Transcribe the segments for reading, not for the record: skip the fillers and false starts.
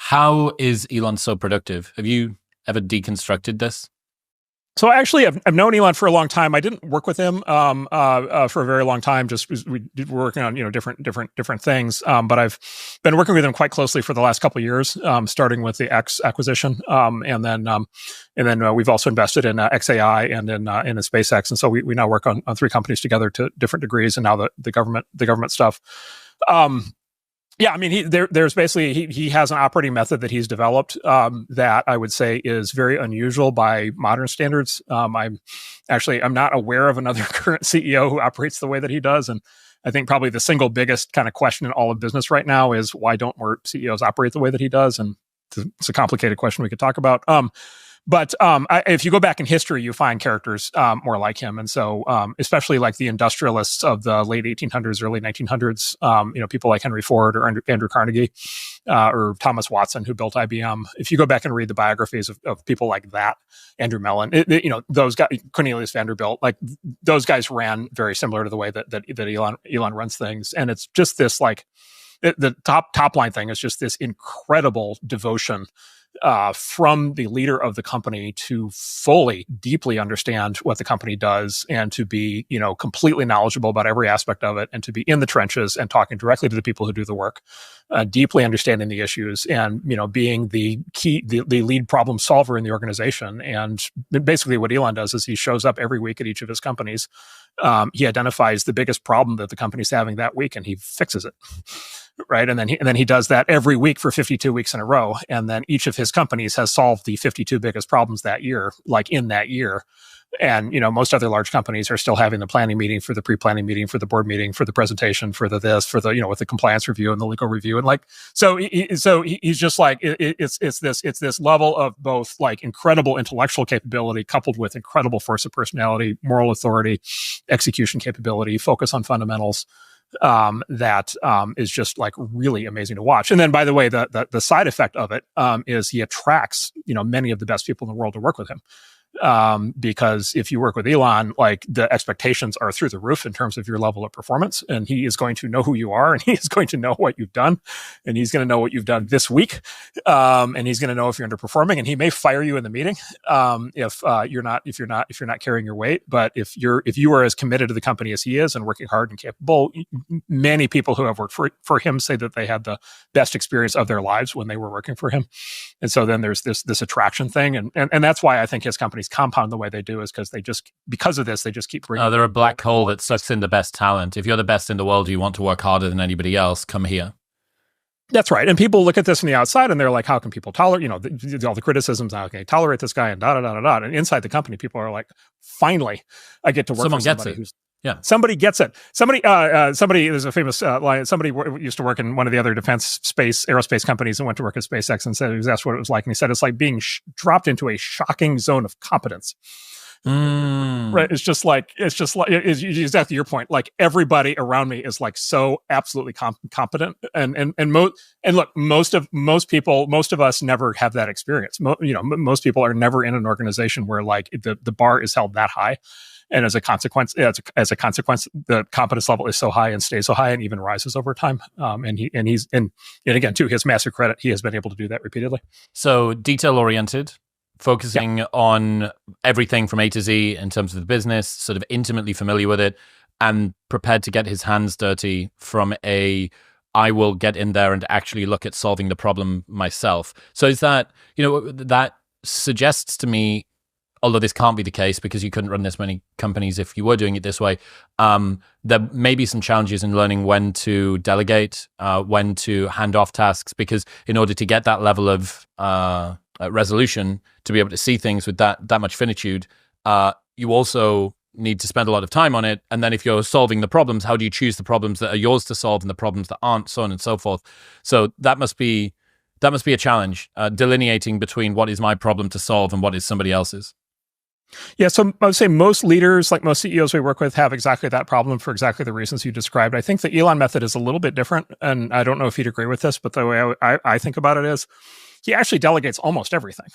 How is Elon so productive? Have you ever deconstructed this? So actually, I've known Elon for a long time. I didn't work with him for a very long time. Just we were working on different things. But I've been working with him quite closely for the last couple of years, starting with the X acquisition, and then we've also invested in XAI and in SpaceX. And so we now work on three companies together to different degrees, and now the government stuff. Yeah, I mean, there's basically he has an operating method that he's developed that I would say is very unusual by modern standards. I'm not aware of another current CEO who operates the way that he does, and I think probably the single biggest kind of question in all of business right now is why don't more CEOs operate the way that he does? And it's a complicated question we could talk about. But if you go back in history, you find characters more like him. And so especially like the industrialists of the late 1800s, early 1900s, people like Henry Ford or Andrew Carnegie or Thomas Watson, who built IBM. If you go back and read the biographies of people like that, Andrew Mellon, those guys, Cornelius Vanderbilt, like those guys ran very similar to the way that Elon runs things. And it's just this like the top line thing is just this incredible devotion from the leader of the company to fully, deeply understand what the company does and to be, completely knowledgeable about every aspect of it and to be in the trenches and talking directly to the people who do the work, deeply understanding the issues and, being the lead problem solver in the organization. And basically what Elon does is he shows up every week at each of his companies. He identifies the biggest problem that the company's having that week and he fixes it. Right. And then he does that every week for 52 weeks in a row. And then each of his companies has solved the 52 biggest problems that year, like in that year. And, most other large companies are still having the planning meeting for the pre-planning meeting, for the board meeting, for the presentation, for the with the compliance review and the legal review. And like, so he's just like, it's this level of both like incredible intellectual capability coupled with incredible force of personality, moral authority, execution capability, focus on fundamentals. That is just like really amazing to watch. And then, by the way, the side effect of it is he attracts many of the best people in the world to work with him. Because if you work with Elon, like the expectations are through the roof in terms of your level of performance, and he is going to know who you are, and he is going to know what you've done, and he's going to know what you've done this week, and he's going to know if you're underperforming, and he may fire you in the meeting if you're not carrying your weight. But if you are as committed to the company as he is and working hard and capable, many people who have worked for him say that they had the best experience of their lives when they were working for him. And so then there's this attraction thing, and that's why I think his companies compound the way they do is because of this, they just keep bringing. They're a black hole that sucks in the best talent. If you're the best in the world, you want to work harder than anybody else, come here. That's right. And people look at this from the outside and they're like, how can people tolerate, all the criticisms, how can they tolerate this guy and da-da-da-da-da. And inside the company, people are like, finally, I get to work for somebody who's. Yeah, somebody gets it. Somebody. There's a famous line. Somebody used to work in one of the other aerospace companies and went to work at SpaceX and said he was asked what it was like, and he said it's like being dropped into a shocking zone of competence. Right? It's exactly your point. Like everybody around me is like so absolutely competent, and look, most of us never have that experience. Most people are never in an organization where like the bar is held that high. And as a consequence, the competence level is so high and stays so high and even rises over time. And again, to his massive credit, he has been able to do that repeatedly. So detail-oriented, focusing on everything from A to Z in terms of the business, sort of intimately familiar with it, and prepared to get his hands dirty from I will get in there and actually look at solving the problem myself. So is that, that suggests to me, although this can't be the case because you couldn't run this many companies if you were doing it this way, there may be some challenges in learning when to delegate, when to hand off tasks, because in order to get that level of resolution, to be able to see things with that much finitude, you also need to spend a lot of time on it. And then if you're solving the problems, how do you choose the problems that are yours to solve and the problems that aren't, so on and so forth. So that must be a challenge, delineating between what is my problem to solve and what is somebody else's. Yeah, so I would say most leaders, like most CEOs we work with, have exactly that problem for exactly the reasons you described. I think the Elon method is a little bit different, and I don't know if you'd agree with this, but the way I think about it is he actually delegates almost everything.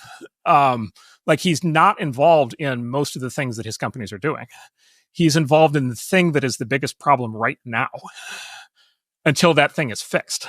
Like he's not involved in most of the things that his companies are doing. He's involved in the thing that is the biggest problem right now until that thing is fixed.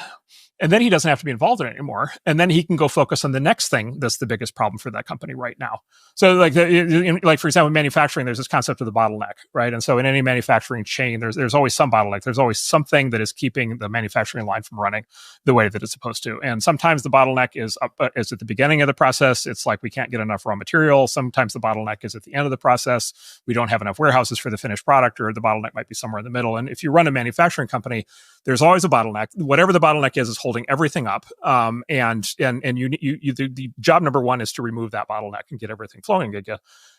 And then he doesn't have to be involved in it anymore. And then he can go focus on the next thing that's the biggest problem for that company right now. So like, for example, in manufacturing, there's this concept of the bottleneck, right? And so in any manufacturing chain, there's always some bottleneck. There's always something that is keeping the manufacturing line from running the way that it's supposed to. And sometimes the bottleneck is at the beginning of the process. It's like we can't get enough raw material. Sometimes the bottleneck is at the end of the process. We don't have enough warehouses for the finished product, or the bottleneck might be somewhere in the middle. And if you run a manufacturing company, there's always a bottleneck. Whatever the bottleneck is holding everything up. And the job number one is to remove that bottleneck and get everything flowing again.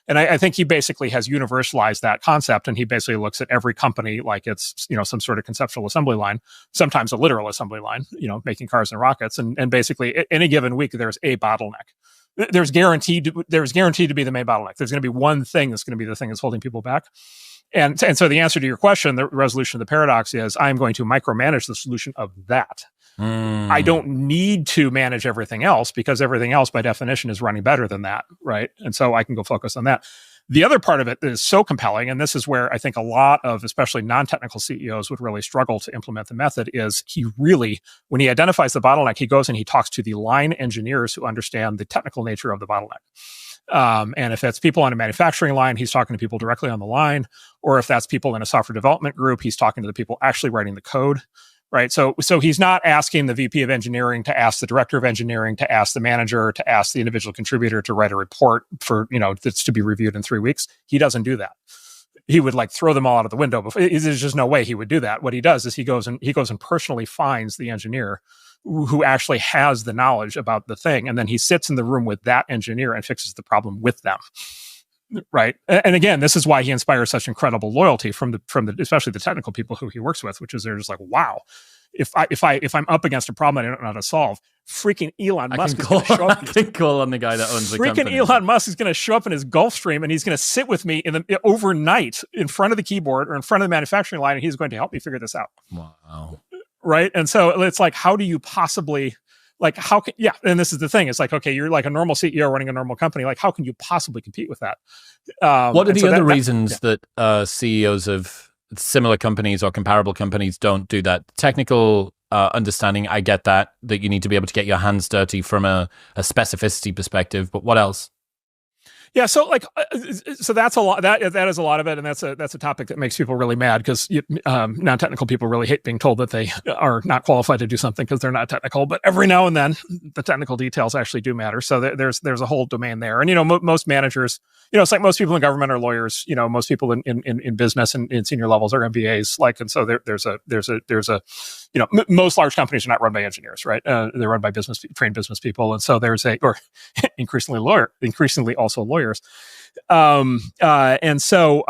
And I think he basically has universalized that concept. And he basically looks at every company like it's, some sort of conceptual assembly line, sometimes a literal assembly line, making cars and rockets. And basically any given week, there's a bottleneck. There's guaranteed to be the main bottleneck. There's going to be one thing that's going to be the thing that's holding people back. And so the answer to your question, the resolution of the paradox is I'm going to micromanage the solution of that. I don't need to manage everything else because everything else by definition is running better than that, right? And so I can go focus on that. The other part of it that is so compelling, and this is where I think a lot of especially non-technical CEOs would really struggle to implement the method, is he really, when he identifies the bottleneck, he goes and he talks to the line engineers who understand the technical nature of the bottleneck. And if it's people on a manufacturing line, he's talking to people directly on the line. Or if that's people in a software development group, he's talking to the people actually writing the code, right? So he's not asking the VP of engineering to ask the director of engineering, to ask the manager, to ask the individual contributor to write a report for, that's to be reviewed in 3 weeks. He doesn't do that. He would throw them all out of the window. There's just no way he would do that. What he does is he goes and personally finds the engineer who actually has the knowledge about the thing. And then he sits in the room with that engineer and fixes the problem with them. Right. And again, this is why he inspires such incredible loyalty from the especially the technical people who he works with, which is they're just like, wow, if I'm up against a problem I don't know how to solve, freaking Elon Musk is going to show up. I can call on the guy that owns the company. Freaking Elon Musk is going to show up in his Gulfstream and he's going to sit with me overnight in front of the keyboard or in front of the manufacturing line, and he's going to help me figure this out. Wow. Right. And so it's like, how do you possibly, and this is the thing. It's like, okay, you're like a normal CEO running a normal company. Like, how can you possibly compete with that? What are the other reasons that CEOs of similar companies or comparable companies don't do that? Technical understanding, I get that you need to be able to get your hands dirty from a specificity perspective, but what else? Yeah, so that's a lot. That is a lot of it, and that's a topic that makes people really mad because non-technical people really hate being told that they are not qualified to do something because they're not technical. But every now and then, the technical details actually do matter. So there's a whole domain there, and most managers, it's like most people in government are lawyers. Most people in business and in senior levels are MBAs. And so there's a most large companies are not run by engineers, right? They're run by trained business people, and so increasingly also lawyers. And so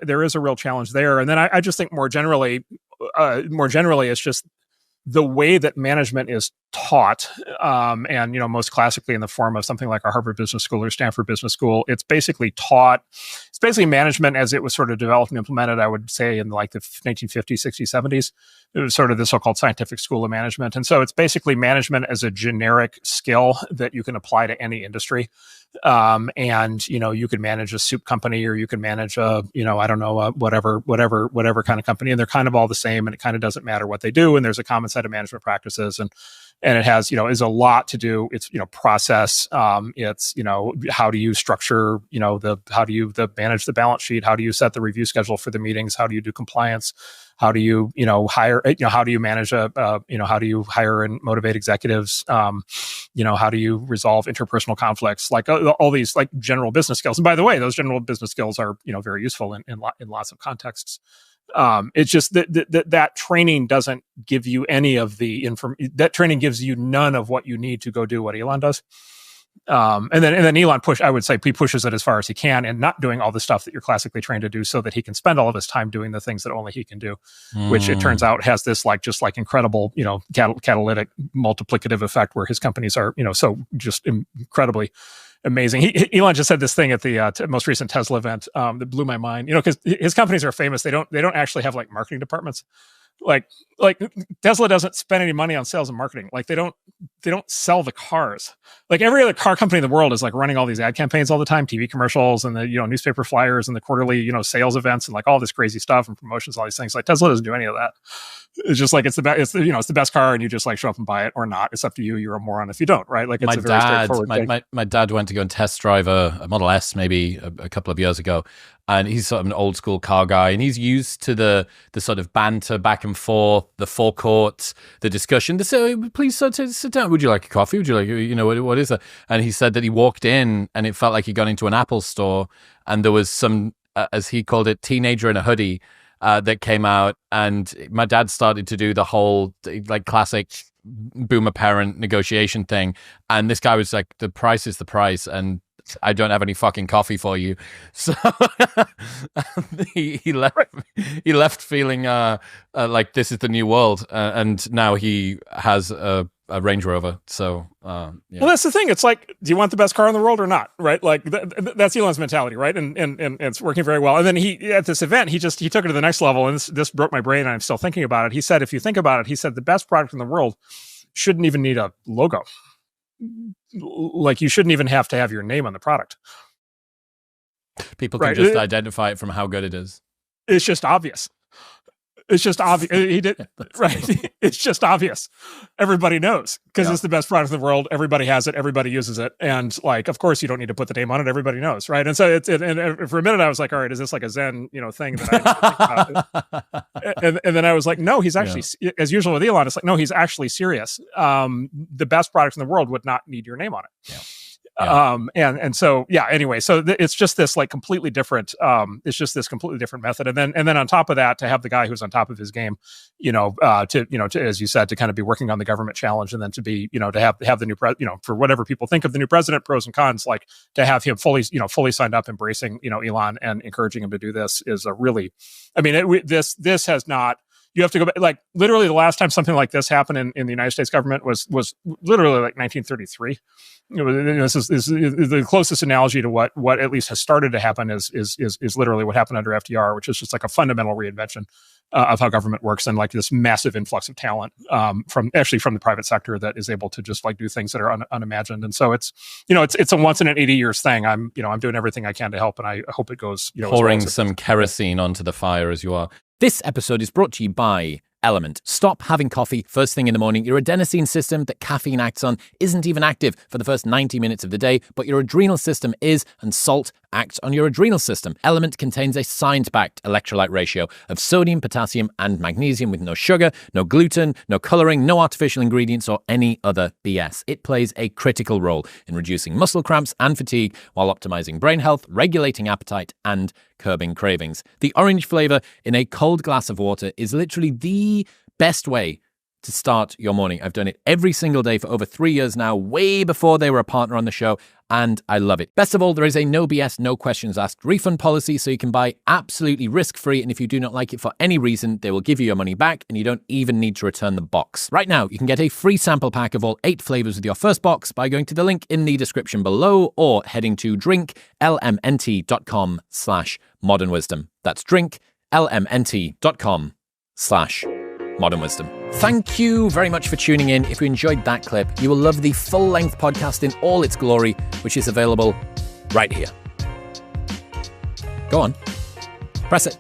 there is a real challenge there. And then I just think more generally, it's just the way that management is taught, and most classically in the form of something like a Harvard Business School or Stanford Business School. It's basically management as it was sort of developed and implemented, I would say, in the 1950s, 60s, 70s. It was sort of the so-called scientific school of management. And so it's basically management as a generic skill that you can apply to any industry. And you could manage a soup company, or you can manage whatever kind of company, and they're kind of all the same, and it kind of doesn't matter what they do. And there's a common set of management practices, and it has, is a lot to do. It's, process. It's, how do you structure, how do you manage the balance sheet? How do you set the review schedule for the meetings? How do you do compliance? How do you, hire, how do you manage how do you hire and motivate executives? How do you resolve interpersonal conflicts? All these general business skills. And by the way, those general business skills are, very useful in lots of contexts. It's just that training doesn't give you any of the that training gives you none of what you need to go do what Elon does. And then Elon I would say he pushes it as far as he can, and not doing all the stuff that you're classically trained to do, so that he can spend all of his time doing the things that only he can do, which it turns out has this incredible, catalytic multiplicative effect where his companies are, so just incredibly amazing. Elon just said this thing at the most recent Tesla event that blew my mind, because his companies are famous. They don't actually have marketing departments. Like Tesla doesn't spend any money on sales and marketing. Like they don't sell the cars. Like every other car company in the world is like running all these ad campaigns all the time, TV commercials and the, newspaper flyers and the quarterly, sales events and like all this crazy stuff and promotions, all these things. Like Tesla doesn't do any of that. It's just like it's the best car and you just like show up and buy it or not. It's up to you. You're a moron if you don't, right? Like it's a very straightforward thing. My dad went to go and test drive a Model S maybe a couple of years ago. And he's sort of an old school car guy, and he's used to the sort of banter back and forth, the forecourt, the discussion. They say, please sit down. Would you like a coffee? Would you like, what is that? And he said that he walked in and it felt like he got into an Apple store and there was some, as he called it, teenager in a hoodie that came out. And my dad started to do the whole like classic boomer parent negotiation thing. And this guy was like, the price is the price. And I don't have any fucking coffee for you. So he left feeling like this is the new world. And now he has a Range Rover. So, yeah. Well, that's the thing. It's like, do you want the best car in the world or not? Right. Like that's Elon's mentality. Right. And it's working very well. And then he, at this event, he took it to the next level. And this broke my brain. And I'm still thinking about it. He said, if you think about it, he said the best product in the world shouldn't even need a logo. Like you shouldn't even have to have your name on the product. People can just identify it from how good it is. It's just obvious. It's just obvious. He did right. It's just obvious. Everybody knows because it's the best product in the world. Everybody has it. Everybody uses it. And like, of course, you don't need to put the name on it. Everybody knows, right? And so and for a minute, I was like, all right, is this like a Zen, thing that I think about? and then I was like, no, he's actually, as usual with Elon, it's like, no, he's actually serious. The best product in the world would not need your name on it. Yeah. And so anyway, so it's just this like completely different it's just this completely different method, and then on top of that, to have the guy who's on top of his game, to as you said, to kind of be working on the government challenge, and then to be to have the new for whatever people think of the new president, pros and cons, like to have him fully signed up, embracing Elon and encouraging him to do this is a really, I mean, this has not. You have to go back, like literally the last time something like this happened in the United States government was literally like 1933. This is the closest analogy to what at least has started to happen is literally what happened under FDR, which is just like a fundamental reinvention of how government works, and like this massive influx of talent from the private sector that is able to just like do things that are unimagined. And so it's a once in an 80 years thing. I'm doing everything I can to help, and I hope it goes pouring some kerosene onto the fire as you are. This episode is brought to you by Element. Stop having coffee first thing in the morning. Your adenosine system that caffeine acts on isn't even active for the first 90 minutes of the day, but your adrenal system is, and salt acts on your adrenal system. Element contains a science-backed electrolyte ratio of sodium, potassium, and magnesium with no sugar, no gluten, no coloring, no artificial ingredients, or any other BS. It plays a critical role in reducing muscle cramps and fatigue while optimizing brain health, regulating appetite, and curbing cravings. The orange flavor in a cold glass of water is literally the best way to start your morning. I've done it every single day for over 3 years now, way before they were a partner on the show, and I love it. Best of all, there is a no BS, no questions asked refund policy, so you can buy absolutely risk-free, and if you do not like it for any reason, they will give you your money back, and you don't even need to return the box. Right now, you can get a free sample pack of all 8 flavors with your first box by going to the link in the description below or heading to drinklmnt.com/modernwisdom. That's drinklmnt.com/modernwisdom. Thank you very much for tuning in. If you enjoyed that clip, you will love the full-length podcast in all its glory, which is available right here. Go on. Press it.